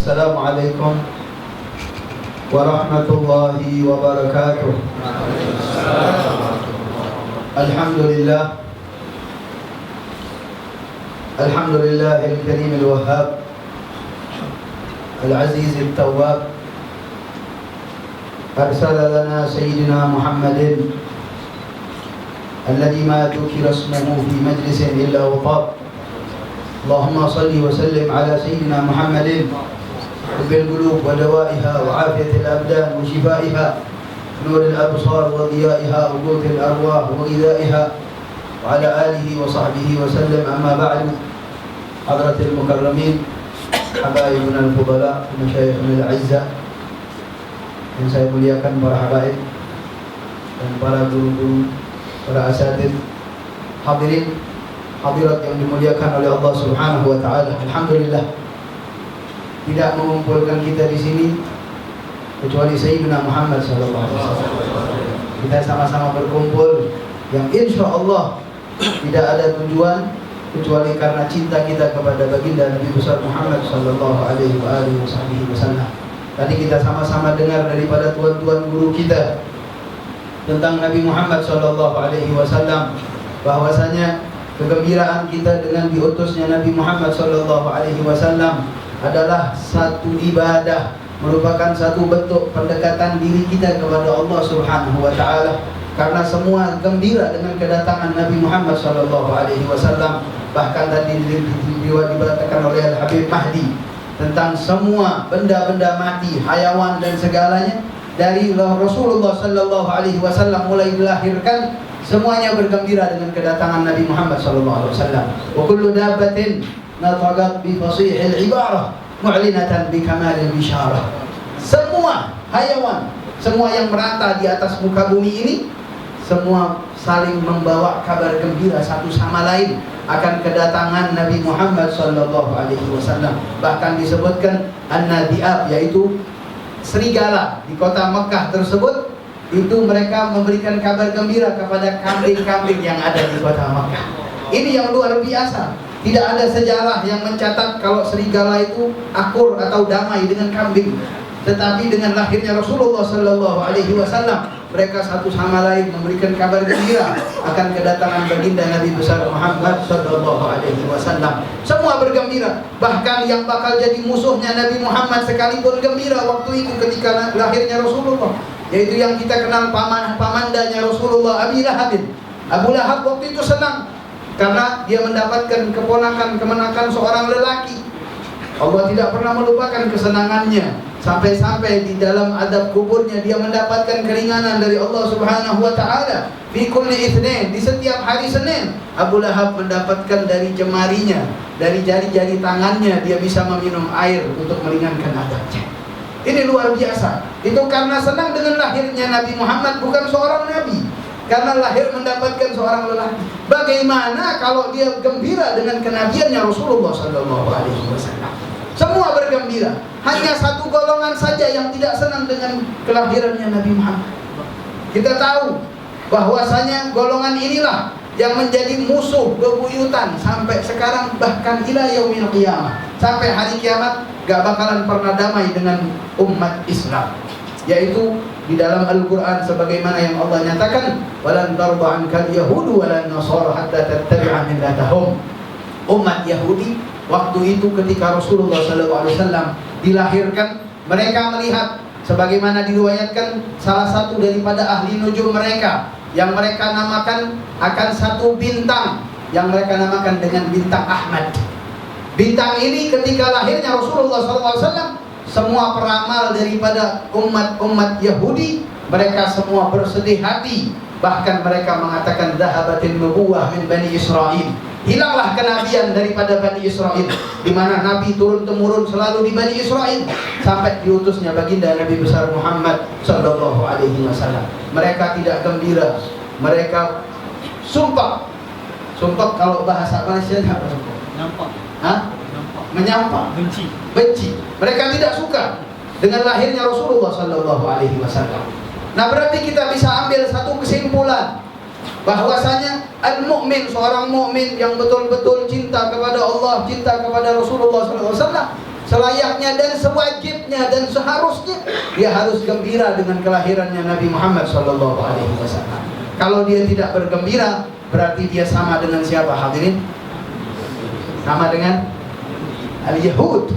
Assalamualaikum warahmatullahi wabarakatuh. Alhamdulillah, alhamdulillahil karimil wahhab, al-azizit tawwab. Arsala lana sayyidina Muhammadin alladhi ma dhukira ismuhu fi majlisin illa watab. Allahumma salli wa sallim ala sayyidina Muhammadin بالقلوب ودوائها وعافية الأبدان وشفائها نور الأبصار وضيائها وقوت الأرواح وغذائها وعلى آله وصحبه وسلم. أما بعد، حضرة المكرمين حبايبنا الفضلاء مشايخنا الأعزاء yang saya muliakan, para habaib dan para guru-guru, para asatidz, hadirin hadirat yang dimuliakan oleh Allah Subhanahu wa taala. Alhamdulillah, tidak mengumpulkan kita di sini kecuali Sayyidina Muhammad sallallahu alaihi wasallam. Kita sama-sama berkumpul yang insya Allah tidak ada tujuan kecuali karena cinta kita kepada baginda Nabi besar Muhammad sallallahu alaihi wasallam. Tadi kita sama-sama dengar daripada tuan-tuan guru kita tentang Nabi Muhammad sallallahu alaihi wasallam, bahwasanya kegembiraan kita dengan diutusnya Nabi Muhammad sallallahu alaihi wasallam adalah satu ibadah, merupakan satu bentuk pendekatan diri kita kepada Allah Subhanahu wa taala. Karena semua gembira dengan kedatangan Nabi Muhammad sallallahu alaihi wasallam. Bahkan tadi dikatakan oleh Al-Habib Mahdi tentang semua benda-benda mati, hayawan dan segalanya, dari Rasulullah sallallahu alaihi wasallam mulai dilahirkan, semuanya bergembira dengan kedatangan Nabi Muhammad sallallahu alaihi wasallam. Wa kullu dabbatin nataqat bi fasihil ibarah mu'linatan bi kamalil bisyarah. Semua hayawan, semua yang merata di atas muka bumi ini, semua saling membawa kabar gembira satu sama lain akan kedatangan Nabi Muhammad sallallahu alaihi wasallam. Bahkan disebutkan an-nadiab, yaitu serigala di kota Mekah tersebut, itu mereka memberikan kabar gembira kepada kambing-kambing yang ada di kota Mekah. Ini yang luar biasa. Tidak ada sejarah yang mencatat kalau serigala itu akur atau damai dengan kambing. Tetapi dengan lahirnya Rasulullah sallallahu alaihi wasallam, mereka satu sama lain memberikan kabar gembira akan kedatangan baginda Nabi besar Muhammad sallallahu alaihi wasallam. Semua bergembira. Bahkan yang bakal jadi musuhnya Nabi Muhammad sekalipun gembira waktu itu ketika lahirnya Rasulullah, yaitu yang kita kenal pamandanya Rasulullah, Abi Lahab. Abu Lahab waktu itu senang karena dia mendapatkan kemenangan seorang lelaki. Allah tidak pernah melupakan kesenangannya, sampai-sampai di dalam adab kuburnya dia mendapatkan keringanan dari Allah Subhanahu wa taala. Fi kulli itsnin, di setiap hari Senin, Abu Lahab mendapatkan dari jemarinya, dari jari-jari tangannya, dia bisa meminum air untuk meringankan adabnya. Ini luar biasa. Itu karena senang dengan lahirnya Nabi Muhammad, bukan seorang nabi. Karena lahir mendapatkan seorang lelaki. Bagaimana kalau dia gembira dengan kenabiannya Rasulullah sallallahu alaihi wasallam? Semua bergembira. Hanya satu golongan saja yang tidak senang dengan kelahirannya Nabi Muhammad. Kita tahu bahwasanya golongan inilah yang menjadi musuh bebuyutan sampai sekarang, bahkan ila yaumil qiyamah. Sampai hari kiamat gak bakalan pernah damai dengan umat Islam. Yaitu di dalam Al-Quran sebagaimana yang Allah nyatakan, walan tarda ankal yahudu walan nasara hatta tattabi'a millatahum. Umat Yahudi waktu itu ketika Rasulullah SAW dilahirkan, mereka melihat sebagaimana diriwayatkan salah satu daripada ahli nujum mereka yang mereka namakan akan satu bintang yang mereka namakan dengan bintang Ahmad. Bintang ini ketika lahirnya Rasulullah SAW, semua peramal daripada umat Yahudi, mereka semua bersedih hati. Bahkan mereka mengatakan dhahabatin nubuwah min Bani Israel. Hilanglah kenabian daripada Bani Israel, di mana nabi turun temurun selalu di Bani Israel sampai diutusnya baginda Nabi besar Muhammad sallallahu alaihi wasallam. Mereka tidak gembira. Mereka sumpah. Sumpah kalau bahasa Malaysia apa sumpah? Nampak. Hah? Menyampak, benci. Mereka tidak suka dengan lahirnya Rasulullah sallallahu alaihi wasallam. Nah, berarti kita bisa ambil satu kesimpulan bahwasanya al-mu'min, seorang mukmin yang betul-betul cinta kepada Allah, cinta kepada Rasulullah sallallahu alaihi wasallam, selayaknya dan sewajibnya dan seharusnya dia harus gembira dengan kelahirannya Nabi Muhammad sallallahu alaihi wasallam. Kalau dia tidak bergembira, berarti dia sama dengan siapa hadirin? Sama dengan al-Yahud.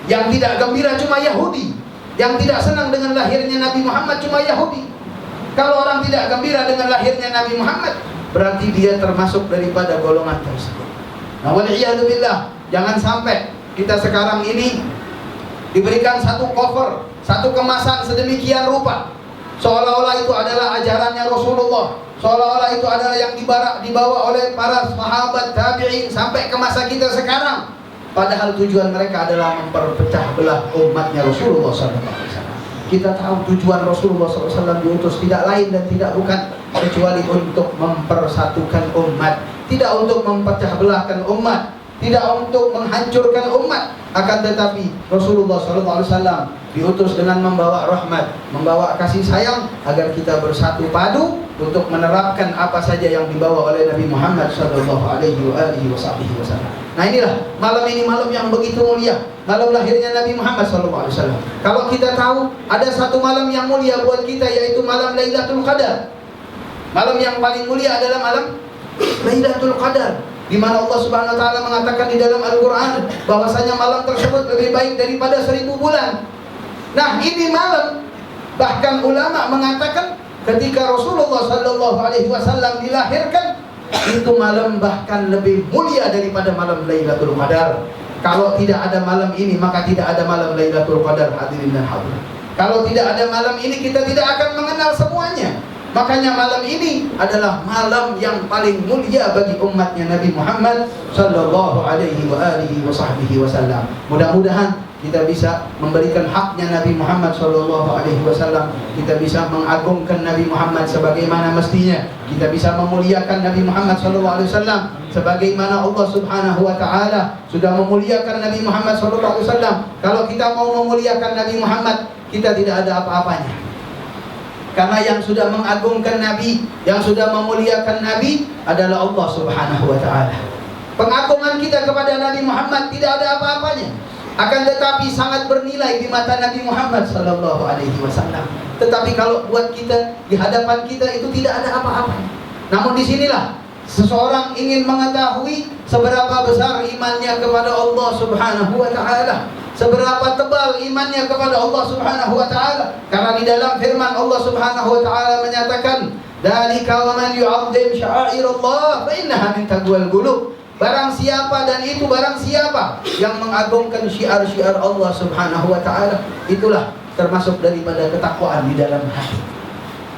Yang tidak gembira cuma Yahudi. Yang tidak senang dengan lahirnya Nabi Muhammad cuma Yahudi. Kalau orang tidak gembira dengan lahirnya Nabi Muhammad, berarti dia termasuk daripada golongan tersebut. Nah, wal'iyadzubillah, jangan sampai kita sekarang ini diberikan satu cover, satu kemasan sedemikian rupa, seolah-olah itu adalah ajarannya Rasulullah, seolah-olah itu adalah yang dibawa oleh para sahabat tabi'in sampai ke masa kita sekarang. Padahal tujuan mereka adalah memperpecah belah umatnya Rasulullah SAW. Kita tahu tujuan Rasulullah SAW diutus tidak lain dan tidak bukan kecuali untuk mempersatukan umat, tidak untuk memecah belahkan umat, tidak untuk menghancurkan umat. Akan tetapi Rasulullah SAW diutus dengan membawa rahmat, membawa kasih sayang agar kita bersatu padu untuk menerapkan apa saja yang dibawa oleh Nabi Muhammad SAW. Nah, inilah malam ini malam yang begitu mulia, malam lahirnya Nabi Muhammad SAW. Kalau kita tahu ada satu malam yang mulia buat kita, yaitu malam Lailatul Qadar. Malam yang paling mulia adalah malam Lailatul Qadar, di mana Allah Subhanahu wa taala mengatakan di dalam Al-Qur'an bahwasanya malam tersebut lebih baik daripada 1000 bulan. Nah, ini malam, bahkan ulama mengatakan ketika Rasulullah sallallahu alaihi wasallam dilahirkan, itu malam bahkan lebih mulia daripada malam Lailatul Qadar. Kalau tidak ada malam ini, maka tidak ada malam Lailatul Qadar, hadirin dan hadirat. Kalau tidak ada malam ini, kita tidak akan mengenal semuanya. Makanya malam ini adalah malam yang paling mulia bagi umatnya Nabi Muhammad sallallahu alaihi wasallam. Mudah-mudahan kita bisa memberikan haknya Nabi Muhammad sallallahu alaihi wasallam. Kita bisa mengagungkan Nabi Muhammad sebagaimana mestinya. Kita bisa memuliakan Nabi Muhammad sallallahu alaihi wasallam sebagaimana Allah Subhanahu wa taala sudah memuliakan Nabi Muhammad sallallahu alaihi wasallam. Kalau kita mau memuliakan Nabi Muhammad, kita tidak ada apa-apanya. Karena yang sudah mengagungkan Nabi, yang sudah memuliakan Nabi adalah Allah Subhanahu wa taala. Pengagungan kita kepada Nabi Muhammad tidak ada apa-apanya, akan tetapi sangat bernilai di mata Nabi Muhammad sallallahu alaihi wasallam. Tetapi kalau buat kita, di hadapan kita itu tidak ada apa-apanya. Namun disinilah seseorang ingin mengetahui seberapa besar imannya kepada Allah Subhanahu wa taala, seberapa tebal imannya kepada Allah Subhanahu wa taala. Karena di dalam firman Allah Subhanahu wa taala menyatakan, "Dzalika wa man yu'azzim sya'airallah fa innaha min taqwal qulub." Barang siapa, dan itu barang siapa yang mengagungkan syiar-syiar Allah Subhanahu wa taala, itulah termasuk daripada ketakwaan di dalam hati.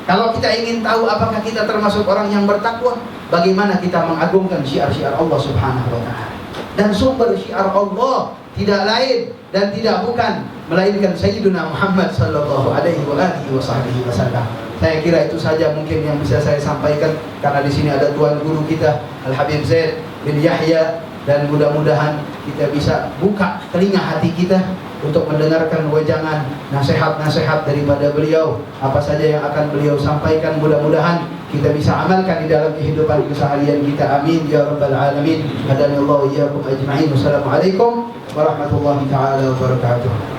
Kalau kita ingin tahu apakah kita termasuk orang yang bertakwa, bagaimana kita mengagungkan syiar-syiar Allah Subhanahu wa taala. Dan sumber syiar Allah tidak lain dan tidak bukan melainkan Sayyiduna Muhammad sallallahu alaihi wasallam. Saya kira itu saja mungkin yang bisa saya sampaikan, karena di sini ada tuan guru kita Al Habib Zaid bin Yahya, dan mudah-mudahan kita bisa buka telinga hati kita untuk mendengarkan wejangan nasihat-nasihat daripada beliau. Apa saja yang akan beliau sampaikan, mudah-mudahan kita bisa amalkan di dalam kehidupan keseharian kita. Amin ya rabbal alamin. Hadanallahu iyyakum ajma'in. Wassalamualaikum warahmatullahi taala wabarakatuh.